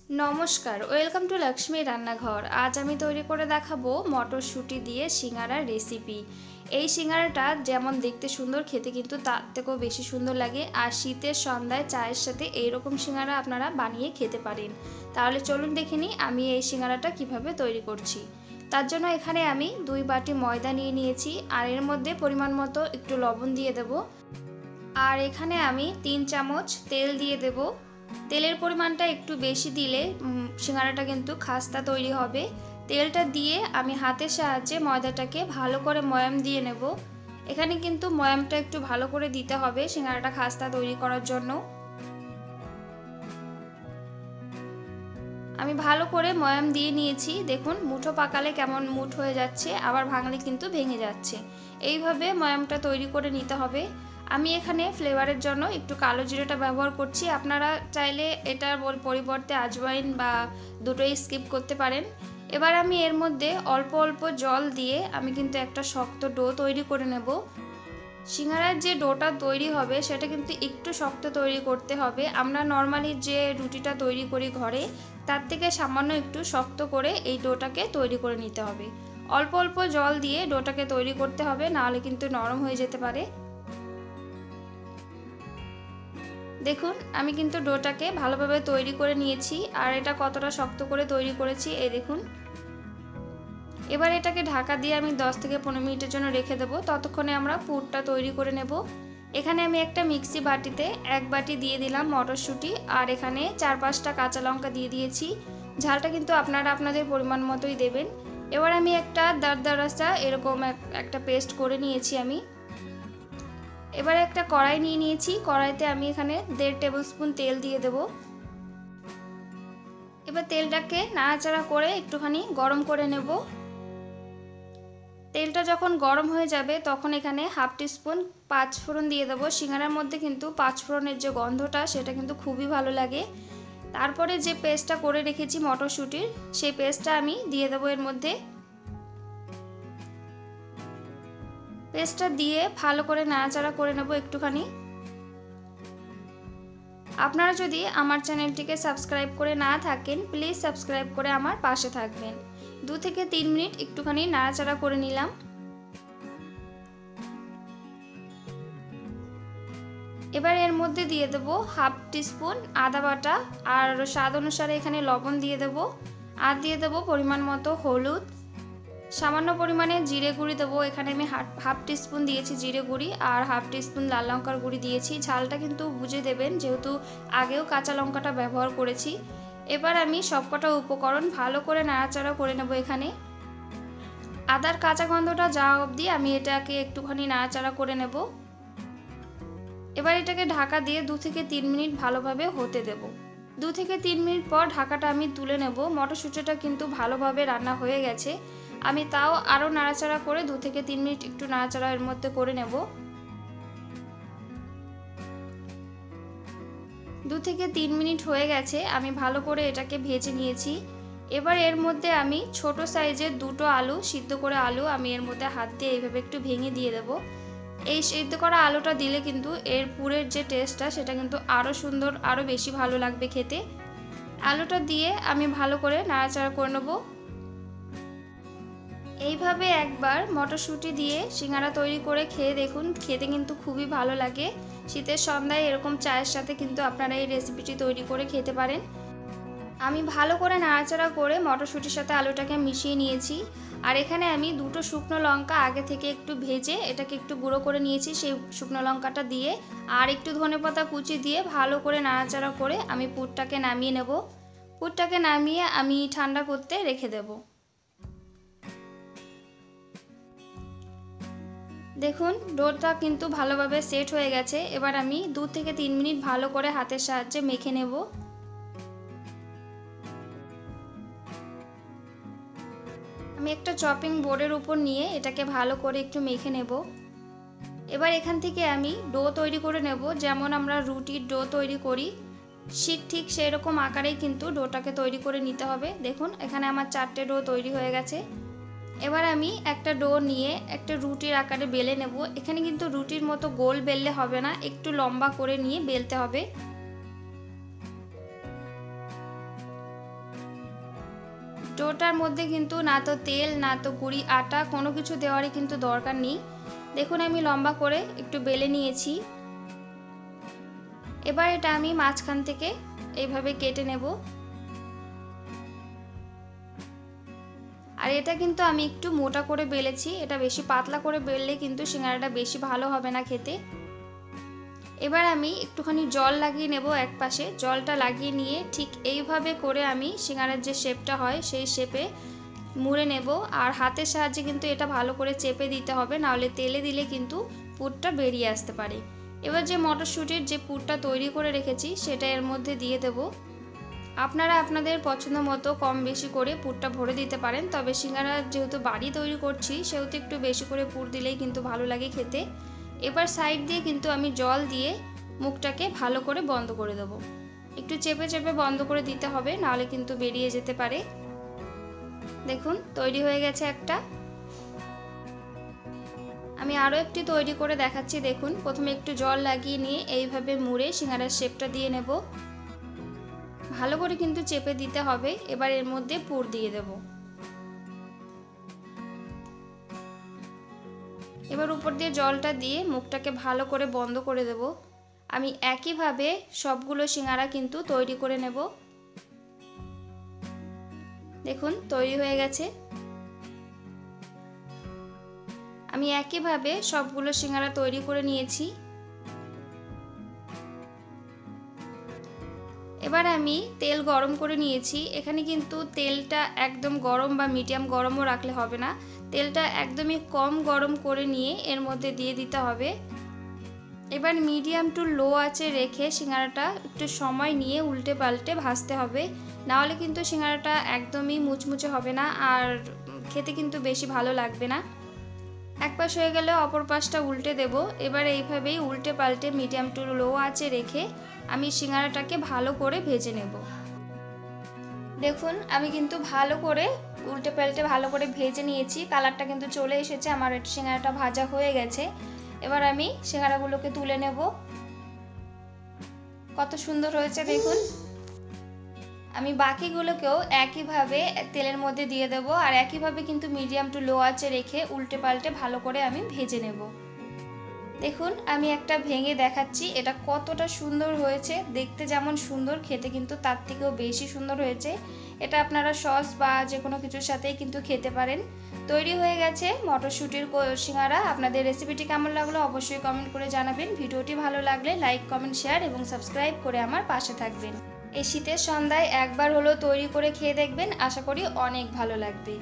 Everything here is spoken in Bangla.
নমস্কার, ওয়েলকাম টু লক্ষ্মী রান্নাঘর। আজ আমি তৈরি করে দেখাবো মটরশুঁটি দিয়ে সিঙ্গারার রেসিপি। এই সিঙ্গারাটা যেমন দেখতে সুন্দর, খেতে কিন্তু তার থেকেও বেশি সুন্দর লাগে। আর শীতের সন্ধ্যায় চায়ের সাথে এইরকম সিঙ্গারা আপনারা বানিয়ে খেতে পারেন। তাহলে চলুন দেখে নিই আমি এই সিঙ্গারাটা কিভাবে তৈরি করছি। তার জন্য এখানে আমি 2 বাটি ময়দা নিয়ে নিয়েছি, আর এর মধ্যে পরিমাণ মতো একটু লবণ দিয়ে দেব। আর এখানে আমি 3 চামচ তেল দিয়ে দেব। তেলের পরিমাণটা একটু বেশি দিলে সিঙ্গারাটা কিন্তু খাস্তা তৈরি হবে। তেলটা দিয়ে আমি হাতের সাহায্যে ময়দাটাকে ভালো করে ময়াম দিয়ে নেব। এখানে কিন্তু ময়ামটা একটু ভালো করে দিতে হবে সিঙ্গারাটা খাস্তা তৈরি করার জন্য। আমি ভালো করে ময়াম দিয়ে নিয়েছি। দেখুন মুঠো পাকালে কেমন মুঠ হয়ে যাচ্ছে, আবার ভাঙলে কিন্তু ভেঙে যাচ্ছে। এইভাবে ময়ামটা তৈরি করে নিতে হবে। আমি এখানে ফ্লেভারের জন্য একটু কালো জিরাটা ব্যবহার করছি। আপনারা চাইলে এটার পরিবর্তে আজওয়াইন বা দুটোই স্কিপ করতে পারেন। এবার আমি এর মধ্যে অল্প অল্প জল দিয়ে আমি কিন্তু একটা শক্ত ডো তৈরি করে নেব। সিঙ্গারার যে ডোটা তৈরি হবে সেটা কিন্তু একটু শক্ত তৈরি করতে হবে। আমরা নর্মালি যে রুটিটা তৈরি করি ঘরে, তার থেকে সামান্য একটু শক্ত করে এই ডোটাকে তৈরি করে নিতে হবে। অল্প অল্প জল দিয়ে ডোটাকে তৈরি করতে হবে, নাহলে কিন্তু নরম হয়ে যেতে পারে। দেখুন আমি কিন্তু ডোটাকে ভালোভাবে তৈরি করে নিয়েছি, আর এটা কতটা শক্ত করে তৈরি করেছি এই দেখুন। এবার এটাকে ঢাকা দিয়ে আমি 10 থেকে 15 মিনিটের জন্য রেখে দেবো। ততক্ষণে আমরা পুরটা তৈরি করে নেব। এখানে আমি একটা মিক্সি বাটিতে 1 বাটি দিয়ে দিলাম মটরশুঁটি, আর এখানে 4-5টা কাঁচা লঙ্কা দিয়ে দিয়েছি। ঝালটা কিন্তু আপনারা আপনাদের পরিমাণ মতোই দেবেন। এবার আমি একটা দারদারাসা এরকম একটা পেস্ট করে নিয়েছি আমি। এবার একটা কড়াই নিয়ে নিয়েছি। কড়াইতে আমি এখানে 1.5 টেবিল স্পুন তেল দিয়ে দেব। এবার তেলটাকে নাড়াচাড়া করে একটুখানি গরম করে নেব। তেলটা যখন গরম হয়ে যাবে তখন এখানে 1/2 টিস্পুন পাঁচফোড়ন দিয়ে দেবো। সিঙ্গারার মধ্যে কিন্তু পাঁচফোড়নের যে গন্ধটা সেটা কিন্তু খুবই ভালো লাগে। তারপরে যে পেস্টটা করে রেখেছি মটরশুঁটির, সেই পেস্টটা আমি দিয়ে দেবো এর মধ্যে। পেস্টটা দিয়ে ভালো করে নাড়াচাড়া করে নেব একটুখানি। আপনারা যদি আমার চ্যানেলটিকে সাবস্ক্রাইব করে না থাকেন, প্লিজ সাবস্ক্রাইব করে আমার পাশে থাকবেন। 2 থেকে 3 মিনিট একটুখানি নাড়াচাড়া করে নিলাম। এবার এর মধ্যে দিয়ে দেব 1/2 টিস্পুন আদা বাটা, আর স্বাদ অনুসারে এখানে লবণ দিয়ে দেব। আর দিয়ে দেব পরিমাণ মতো হলুদ, সামান্য পরিমাণে জিরে গুঁড়ি দেবো। এখানে আমি 1/2 টিস্পুন দিয়েছি জিরে গুঁড়ি, আর 1/2 টিস্পুন লাল লঙ্কার গুঁড়ি দিয়েছি। ঝালটা কিন্তু বুঝে দেবেন, যেহেতু আগেও কাঁচা লঙ্কাটা ব্যবহার করেছি। এবার আমি সবকটা উপকরণ ভালো করে নাড়াচাড়া করে নেব। এখানে আদার কাঁচা গন্ধটা যাওয়া অবধি আমি এটাকে একটুখানি নাড়াচাড়া করে নেব। এবার এটাকে ঢাকা দিয়ে 2 থেকে 3 মিনিট ভালোভাবে হতে দেব। 2 থেকে 3 মিনিট পর ঢাকাটা আমি তুলে নেব। মটরশুঁটিটা কিন্তু ভালোভাবে রান্না হয়ে গেছে। আমি তাও আরও নাড়াচাড়া করে 2 থেকে 3 মিনিট একটু নাড়াচাড়া এর মধ্যে করে নেব। 2 থেকে 3 মিনিট হয়ে গেছে, আমি ভালো করে এটাকে ভেজে নিয়েছি। এবার এর মধ্যে আমি ছোট সাইজের 2টো আলু, সিদ্ধ করে আলু আমি এর মধ্যে হাত দিয়ে এইভাবে একটু ভেঙে দিয়ে দেব। এই সিদ্ধ করা আলুটা দিলে কিন্তু এর পুরের যে টেস্টটা সেটা কিন্তু আরও সুন্দর, আরও বেশি ভালো লাগবে খেতে। আলুটা দিয়ে আমি ভালো করে নাড়াচাড়া করে নেব। এইভাবে একবার মটরশুঁটি দিয়ে সিঙ্গারা তৈরি করে খেয়ে দেখুন, খেতে কিন্তু খুবই ভালো লাগে। শীতের সন্ধ্যায় এরকম চায়ের সাথে কিন্তু আপনারা এই রেসিপিটি তৈরি করে খেতে পারেন। আমি ভালো করে নাড়াচাড়া করে মটরশুঁটির সাথে আলুটাকে মিশিয়ে নিয়েছি। আর এখানে আমি 2টো শুকনো লঙ্কা আগে থেকে একটু ভেজে এটাকে একটু গুঁড়ো করে নিয়েছি, সেই শুকনো লঙ্কাটা দিয়ে আর একটু ধনেপাতা কুচি দিয়ে ভালো করে নাড়াচাড়া করে আমি পুরটাকে নামিয়ে নেব। পুরটাকে নামিয়ে আমি ঠান্ডা করতে রেখে দেব। দেখুন ডোটা কিন্তু ভালোভাবে সেট হয়ে গেছে। এবার আমি 2 থেকে 3 মিনিট ভালো করে হাতের সাহায্যে মেখে নেব। আমি একটা চপিং বোর্ডের উপর নিয়ে এটাকে ভালো করে একটু মেখে নেব। এবার এখান থেকে আমি ডো তৈরি করে নেব, যেমন আমরা রুটির ডো তৈরি করি ঠিক সেই রকম আকারেই কিন্তু ডোটাকে তৈরি করে নিতে হবে। দেখুন এখানে আমার 4টে ডো তৈরি হয়ে গেছে। এবার আমি একটা ডো নিয়ে একটা রুটির আকারে বেলে নেব। এখানে কিন্তু রুটির মতো গোল বেললে হবে না, একটু লম্বা করে নিয়ে বেলতে হবে। ডোটার মধ্যে কিন্তু না তো তেল না তো গুঁড়ি আটা কোনো কিছু দেওয়ারই কিন্তু দরকার নেই। দেখুন আমি লম্বা করে একটু বেলে নিয়েছি। এবার এটা আমি মাঝখান থেকে এইভাবে কেটে নেব। আর এটা কিন্তু আমি একটু মোটা করে বেলেছি, এটা বেশি পাতলা করে বেললে কিন্তু সিঙ্গারাটা বেশি ভালো হবে না খেতে। এবার আমি একটুখানি জল লাগিয়ে নেব এক পাশে। জলটা লাগিয়ে নিয়ে ঠিক এইভাবে করে আমি সিঙ্গারার যে শেপটা হয় সেই শেপে মুড়ে নেব। আর হাতের সাহায্যে কিন্তু এটা ভালো করে চেপে দিতে হবে, নাহলে তেলে দিলে কিন্তু পুরটা বেরিয়ে আসতে পারে। এবার যে মটরশুঁটির যে পুরটা তৈরি করে রেখেছি সেটা এর মধ্যে দিয়ে দেব। আপনারা আপনাদের পছন্দ মতো কম বেশি করে পুরটা ভরে দিতে পারেন, তবে সিঙ্গারা যেহেতু বাড়ি তৈরি করছি সেহেতু একটু বেশি করে পুর দিলেই কিন্তু ভালো লাগে খেতে। এবার সাইড দিয়ে কিন্তু আমি জল দিয়ে মুখটাকে ভালো করে বন্ধ করে দেব। একটু চেপে চেপে বন্ধ করে দিতে হবে, নাহলে কিন্তু বেরিয়ে যেতে পারে। দেখুন তৈরি হয়ে গেছে একটা। আমি আরও একটি তৈরি করে দেখাচ্ছি। দেখুন প্রথমে একটু জল লাগিয়ে নিয়ে এইভাবে মুড়ে সিঙ্গারার শেপটা দিয়ে নেব। ভালো করে কিন্তু চেপে দিতে হবে। এবার এর মধ্যে পুর দিয়ে দেব। এবার উপর দিয়ে জলটা দিয়ে মুখটাকে ভালো করে বন্ধ করে দেব। আমি একইভাবে সবগুলো সিঙ্গারা কিন্তু তৈরি করে নেব। দেখুন তৈরি হয়ে গেছে। আমি একইভাবে সবগুলো সিঙ্গারা তৈরি করে নিয়েছি। এবার আমি তেল গরম করে নিয়েছি। এখানে কিন্তু তেলটা একদম গরম বা মিডিয়াম গরমও রাখলে হবে না, তেলটা একদমই কম গরম করে নিয়ে এর মধ্যে দিয়ে দিতে হবে। এবার মিডিয়াম টু লো আঁচে রেখে সিঙ্গারাটা একটু সময় নিয়ে উল্টে পাল্টে ভাজতে হবে, নাহলে কিন্তু সিঙ্গারাটা একদমই মুচমুচে হবে না আর খেতে কিন্তু বেশি ভালো লাগবে না। এক পাশ হয়ে গেলে অপর পাশটা উল্টে দেব। এবার এইভাবেই উল্টে পাল্টে মিডিয়াম টু লো আঁচে রেখে আমি সিঙ্গারাটাকে ভালো করে ভেজে নেব। দেখুন আমি কিন্তু ভালো করে উল্টে পাল্টে ভালো করে ভেজে নিয়েছি। কালারটা কিন্তু চলে এসেছে, আমার সিঙ্গারাটা ভাজা হয়ে গেছে। এবার আমি সিঙ্গারাগুলোকে তুলে নেব। কত সুন্দর হয়েছে দেখুন। আমি বাকিগুলোকেও একইভাবে তেলের মধ্যে দিয়ে দেব, আর একইভাবে কিন্তু মিডিয়াম টু লো আঁচে রেখে উল্টে পাল্টে ভালো করে আমি ভেজে নেব। দেখুন আমি একটা ভেঙে দেখাচ্ছি এটা কতটা সুন্দর হয়েছে। দেখতে যেমন সুন্দর, খেতে কিন্তু তার থেকেও বেশি সুন্দর হয়েছে। এটা আপনারা সস বা যে কোনো কিছুর সাথেই কিন্তু খেতে পারেন। তৈরি হয়ে গেছে মটরশুঁটির সিঙ্গারা। আপনাদের রেসিপিটি কেমন লাগলো অবশ্যই কমেন্ট করে জানাবেন। ভিডিওটি ভালো লাগলে লাইক কমেন্ট শেয়ার এবং সাবস্ক্রাইব করে আমার পাশে থাকবেন। এই শীতের সন্ধ্যায় একবার হলেও তৈরি করে খেয়ে দেখবেন, আশা করি অনেক ভালো লাগবে।